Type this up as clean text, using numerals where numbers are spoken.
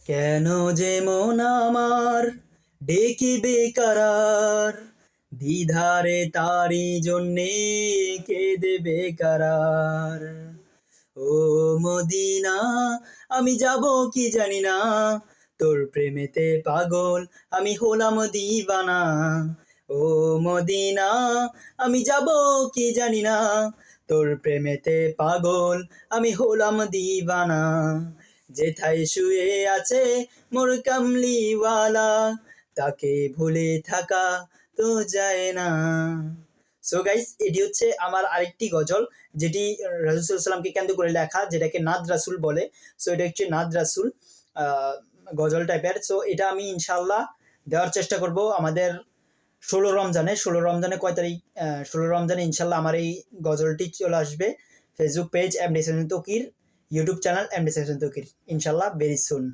কেন যে মন আমার ডেকিবে কারার, দ্বিধারে তারি জন্যে কেঁদেবে কারার। ও মদিনা, আমি যাব কি জানি না, তোর প্রেমেতে পাগল আমি হলাম দিবানা। ও মদিনা, আমি যাব কি জানি না, তোর প্রেমেতে পাগল আমি হলাম দিবানা। যেথায় শুয়ে আছে মোর কামলিওয়ালা, তাকে ভুলে থাকা তো যায় না। সো গাইস, এটি হচ্ছে আমার আরেকটি গজল, যেটি রাসূল সাল্লামকে কেন্দ্র করে লেখা, যেটাকে নাদ রাসূল বলে। সো এটা হচ্ছে নাদ রাসূল গজল টাইপের। সো এটা আমি ইনশাল্লাহ দেওয়ার চেষ্টা করব আমাদের 16 রমজানে। 16 রমজানে কয় তারিখ? 16 রমজানে ইনশাল্লাহ আমার এই গজলটি চলে আসবে ফেসবুক পেজ এমডি সেশন তকির, ইউটিউব চ্যানেল এমডি সেশন তকির, ইনশাল্লাহ ভেরি সুন।